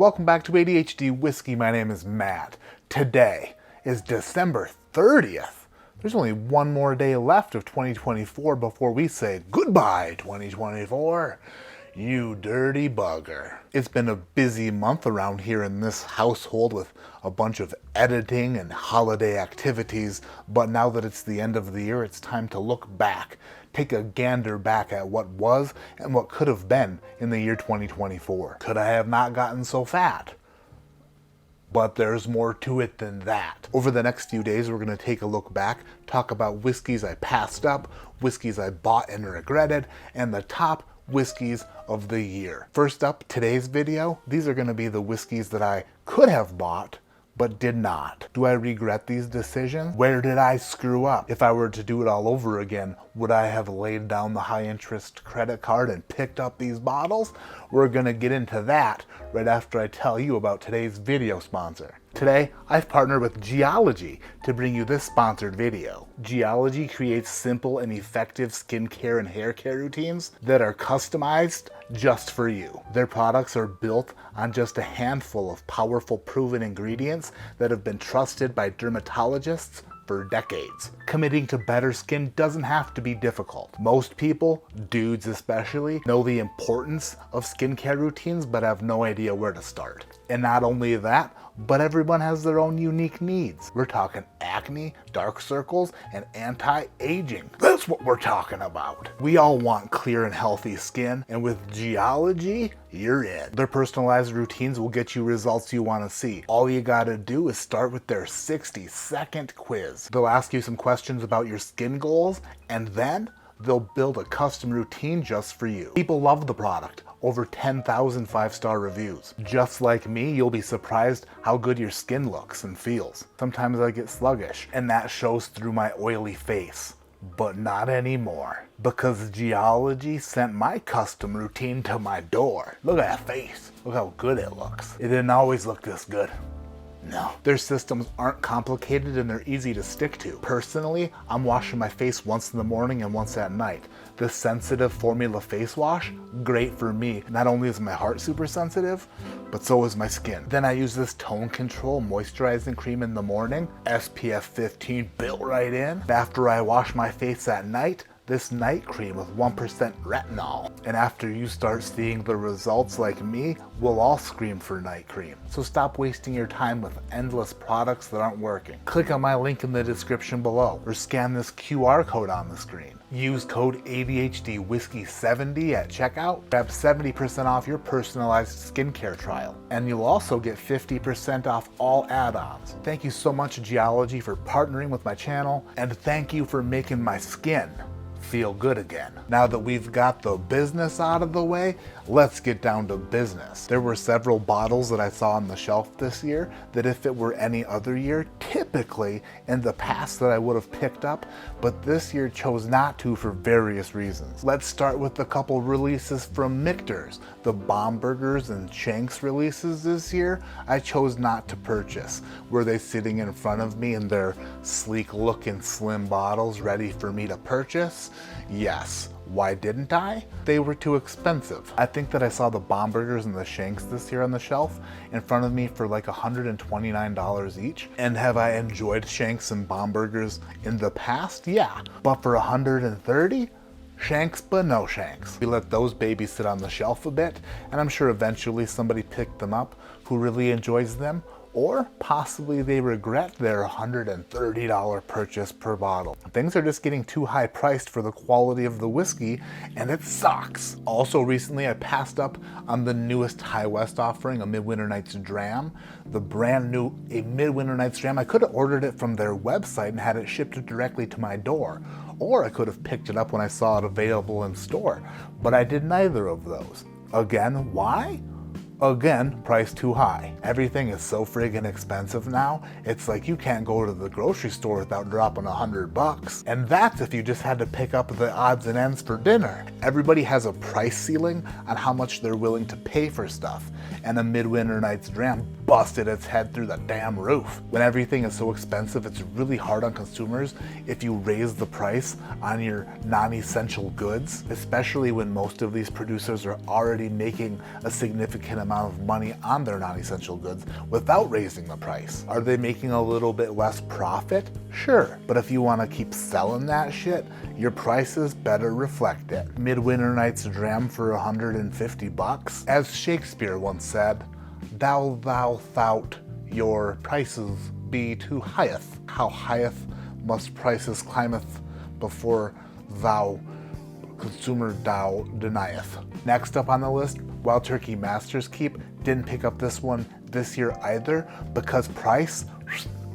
welcome back to ADHD Whiskey. My name is Matt. Today is December 30th. There's only one more day left of 2024 before we say goodbye 2024. You dirty bugger. It's been a busy month around here in this household with a bunch of editing and holiday activities, but now that it's the end of the year, it's time to look back, take a gander back at what was and what could have been in the year 2024. Could I have not gotten so fat? But there's more to it than that. Over the next few days, we're gonna take a look back, talk about whiskeys I passed up, whiskeys I bought and regretted, and the top whiskeys of the year. First up, today's video, these are gonna be the whiskeys that I could have bought, but did not. Do I regret these decisions? Where did I screw up? If I were to do it all over again, would I have laid down the high interest credit card and picked up these bottles? We're gonna get into that right after I tell you about today's video sponsor. Today, I've partnered with Geology to bring you this sponsored video. Geology creates simple and effective skincare and hair care routines that are customized just for you. Their products are built on just a handful of powerful proven ingredients that have been trusted by dermatologists for decades. Committing to better skin doesn't have to be difficult. Most people, dudes especially, know the importance of skincare routines but have no idea where to start. And not only that, but everyone has their own unique needs. We're talking acne, dark circles, and anti-aging. That's what we're talking about. We all want clear and healthy skin, and with Geology, you're in. Their personalized routines will get you results you want to see. All you gotta do is start with their 60-second quiz. They'll ask you some questions about your skin goals, and then they'll build a custom routine just for you. People love the product. Over 10,000 5-star reviews. Just like me, you'll be surprised how good your skin looks and feels. Sometimes I get sluggish, and that shows through my oily face. But not anymore, because Geology sent my custom routine to my door. Look at that face. Look how good it looks. It didn't always look this good. No. Their systems aren't complicated and they're easy to stick to. Personally, I'm washing my face once in the morning and once at night. This sensitive formula face wash, great for me. Not only is my heart super sensitive, but so is my skin. Then I use this tone control moisturizing cream in the morning, SPF 15 built right in. After I wash my face at night, this night cream with 1% retinol. And after you start seeing the results like me, we'll all scream for night cream. So stop wasting your time with endless products that aren't working. Click on my link in the description below or scan this QR code on the screen. Use code ADHDwhiskey70 at checkout. Grab 70% off your personalized skincare trial. And you'll also get 50% off all add-ons. Thank you so much, Geology, for partnering with my channel, and thank you for making my skin feel good again. Now that we've got the business out of the way, let's get down to business. There were several bottles that I saw on the shelf this year that if it were any other year, typically in the past that I would have picked up, but this year chose not to for various reasons. Let's start with a couple releases from Michter's. The Bombergers and Shanks releases this year, I chose not to purchase. Were they sitting in front of me in their sleek looking slim bottles ready for me to purchase? Yes. Why didn't I? They were too expensive. I think that I saw the Bombergers and the Shanks this year on the shelf in front of me for like $129 each. And have I enjoyed Shanks and Bombergers in the past? Yeah. But for $130? Shanks but no Shanks. We let those babies sit on the shelf a bit, and I'm sure eventually somebody picked them up who really enjoys them, or possibly they regret their $130 purchase per bottle. Things are just getting too high priced for the quality of the whiskey, and it sucks. Also recently I passed up on the newest High West offering, a Midwinter Nights Dram. The brand new Midwinter Nights Dram, I could have ordered it from their website and had it shipped directly to my door. Or I could have picked it up when I saw it available in store, but I did neither of those. Again, why? Again, price too high. Everything is so friggin' expensive now, it's like you can't go to the grocery store without dropping $100. And that's if you just had to pick up the odds and ends for dinner. Everybody has a price ceiling on how much they're willing to pay for stuff, and a Midwinter Nights Dram busted its head through the damn roof. When everything is so expensive, it's really hard on consumers if you raise the price on your non-essential goods, especially when most of these producers are already making a significant amount amount of money on their non-essential goods without raising the price. Are they making a little bit less profit? Sure, but if you want to keep selling that shit, your prices better reflect it. Midwinter Night's dram for $150? As Shakespeare once said, thou thout your prices be too higheth. How higheth must prices climbeth before thou consumer thou denieth. Next up on the list, Wild Turkey Master's Keep. Didn't pick up this one this year either because price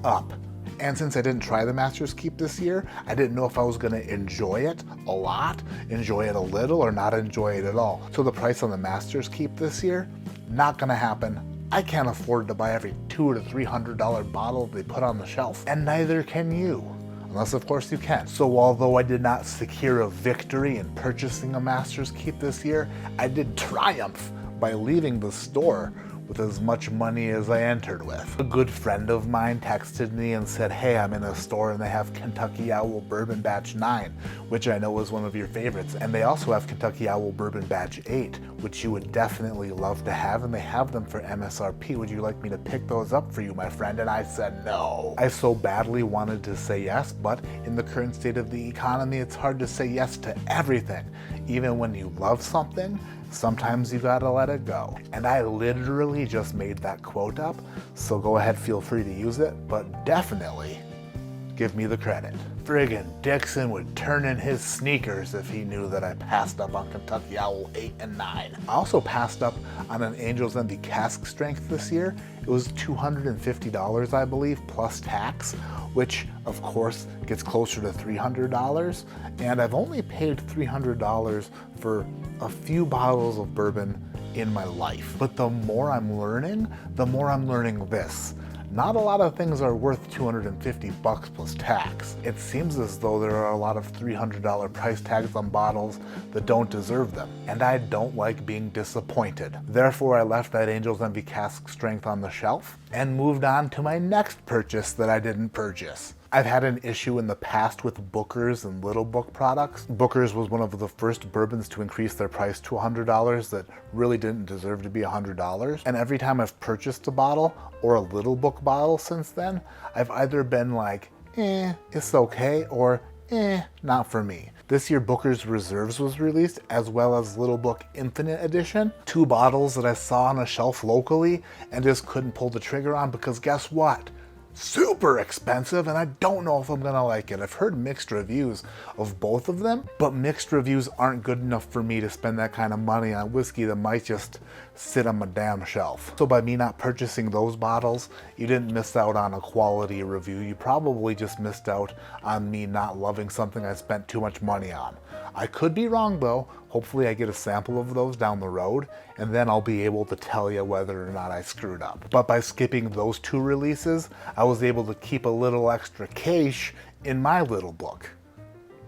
up. And since I didn't try the Master's Keep this year, I didn't know if I was gonna enjoy it a lot, enjoy it a little, or not enjoy it at all. So the price on the Master's Keep this year, not gonna happen. I can't afford to buy every $200 to $300 bottle they put on the shelf, and neither can you. Unless of course you can. So although I did not secure a victory in purchasing a Master's Keep this year, I did triumph by leaving the store with as much money as I entered with. A good friend of mine texted me and said, hey, I'm in a store and they have Kentucky Owl Bourbon Batch 9, which I know is one of your favorites. And they also have Kentucky Owl Bourbon Batch 8, which you would definitely love to have, and they have them for MSRP. Would you like me to pick those up for you, my friend? And I said no. I so badly wanted to say yes, but in the current state of the economy, it's hard to say yes to everything. Even when you love something, sometimes you gotta let it go. And I literally just made that quote up, so go ahead, feel free to use it, but definitely give me the credit. Friggin' Dixon would turn in his sneakers if he knew that I passed up on Kentucky Owl 8 and 9. I also passed up on an Angel's Envy cask strength this year. It was $250, I believe, plus tax, which of course gets closer to $300. And I've only paid $300 for a few bottles of bourbon in my life. But the more I'm learning this. Not a lot of things are worth $250 plus tax. It seems as though there are a lot of $300 price tags on bottles that don't deserve them, and I don't like being disappointed. Therefore, I left that Angel's Envy cask strength on the shelf and moved on to my next purchase that I didn't purchase. I've had an issue in the past with Booker's and Little Book products. Booker's was one of the first bourbons to increase their price to $100 that really didn't deserve to be $100. And every time I've purchased a bottle or a Little Book bottle since then, I've either been like, it's okay, or not for me. This year Booker's Reserves was released, as well as Little Book Infinite Edition. 2 bottles that I saw on a shelf locally and just couldn't pull the trigger on because guess what? Super expensive, and I don't know if I'm gonna like it. I've heard mixed reviews of both of them, but mixed reviews aren't good enough for me to spend that kind of money on whiskey that might just sit on my damn shelf. So by me not purchasing those bottles, you didn't miss out on a quality review. You probably just missed out on me not loving something I spent too much money on. I could be wrong though. Hopefully I get a sample of those down the road, and then I'll be able to tell you whether or not I screwed up. But by skipping those 2 releases, I was able to keep a little extra cash in my little book,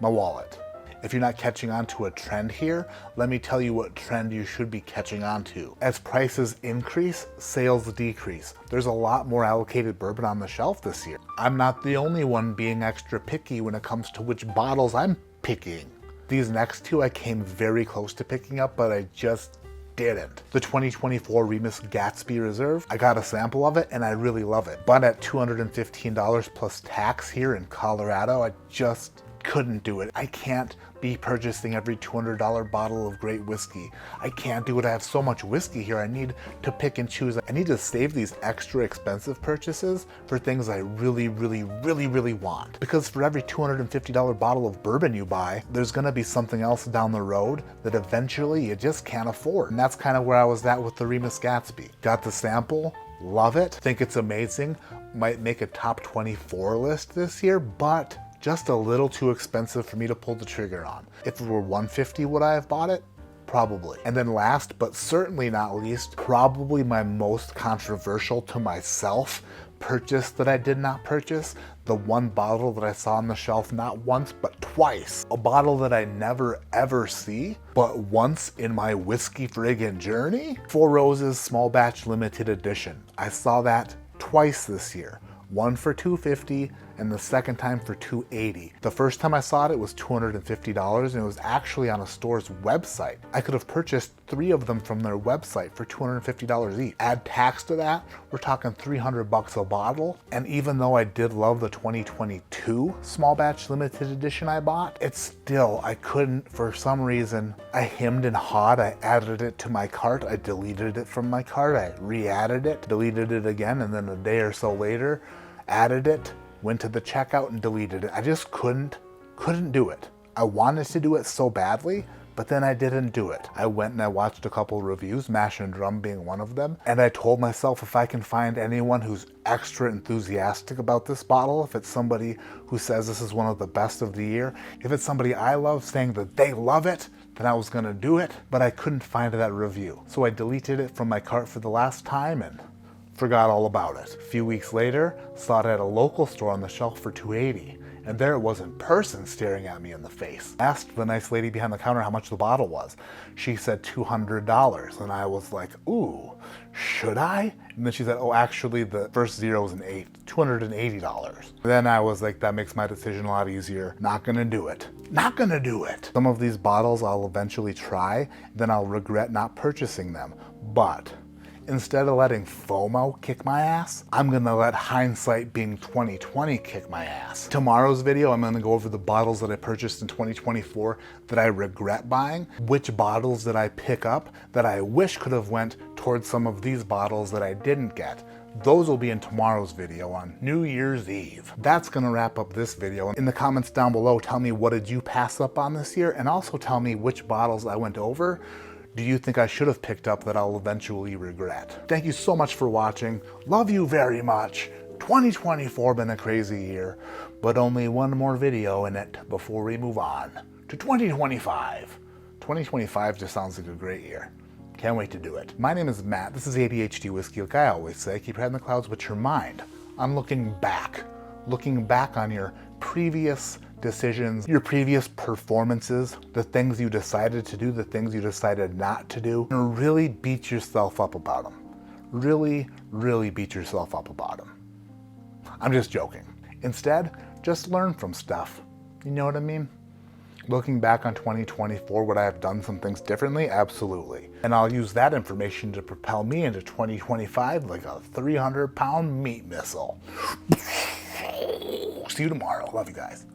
my wallet. If you're not catching on to a trend here, let me tell you what trend you should be catching on to. As prices increase, sales decrease. There's a lot more allocated bourbon on the shelf this year. I'm not the only one being extra picky when it comes to which bottles I'm picking. These next 2 I came very close to picking up, but I just didn't. The 2024 Remus Gatsby Reserve, I got a sample of it and I really love it. But at $215 plus tax here in Colorado, I just couldn't do it. I can't be purchasing every $200 bottle of great whiskey. I can't do it. I have so much whiskey here. I need to pick and choose. I need to save these extra expensive purchases for things I really want. Because for every $250 bottle of bourbon you buy, there's gonna be something else down the road that eventually you just can't afford. And that's kind of where I was at with the Remus Gatsby. Got the sample, love it, think it's amazing, might make a top 24 list this year, but just a little too expensive for me to pull the trigger on. If it were $150, would I have bought it? Probably. And then last, but certainly not least, probably my most controversial to myself purchase that I did not purchase, the one bottle that I saw on the shelf not once, but twice. A bottle that I never ever see, but once in my whiskey friggin' journey. Four Roses Small Batch Limited Edition. I saw that twice this year. One for $250 and the second time for $280. The first time I saw it, it was $250, and it was actually on a store's website. I could have purchased 3 of them from their website for $250 each. Add tax to that, we're talking $300 a bottle. And even though I did love the 2022 small batch limited edition I bought, it's still, I couldn't, for some reason, I hemmed and hawed. I added it to my cart, I deleted it from my cart, I re-added it, deleted it again, and then a day or so later, added it, went to the checkout and deleted it. I just couldn't do it. I wanted to do it so badly, but then I didn't do it. I went and I watched a couple reviews, Mash and Drum being one of them, and I told myself if I can find anyone who's extra enthusiastic about this bottle, if it's somebody who says this is one of the best of the year, if it's somebody I love saying that they love it, then I was gonna do it, but I couldn't find that review. So I deleted it from my cart for the last time and forgot all about it. A few weeks later, saw it at a local store on the shelf for $280. And there it was in person staring at me in the face. I asked the nice lady behind the counter how much the bottle was. She said $200, and I was like, ooh, should I? And then she said, oh, actually the first zero is an 8, $280. Then I was like, that makes my decision a lot easier. Not gonna do it. Not gonna do it. Some of these bottles I'll eventually try, then I'll regret not purchasing them. But instead of letting FOMO kick my ass, I'm gonna let hindsight being 2020 kick my ass. Tomorrow's video, I'm gonna go over the bottles that I purchased in 2024 that I regret buying. Which bottles did I pick up that I wish could have went towards some of these bottles that I didn't get. Those will be in tomorrow's video on New Year's Eve. That's gonna wrap up this video. In the comments down below, tell me what did you pass up on this year, and also tell me which bottles I went over do you think I should have picked up that I'll eventually regret. Thank you so much for watching. Love you very much. 2024 been a crazy year, but only one more video in it before we move on to 2025. 2025 just sounds like a great year. Can't wait to do it. My name is Matt. This is ADHD Whiskey. Like I always say, keep your head in the clouds with your mind. I'm looking back on your previous decisions, your previous performances, the things you decided to do, the things you decided not to do, and really beat yourself up about them. Really, really beat yourself up about them. I'm just joking. Instead, just learn from stuff. You know what I mean? Looking back on 2024, would I have done some things differently? Absolutely. And I'll use that information to propel me into 2025 like a 300-pound meat missile. See you tomorrow. Love you guys.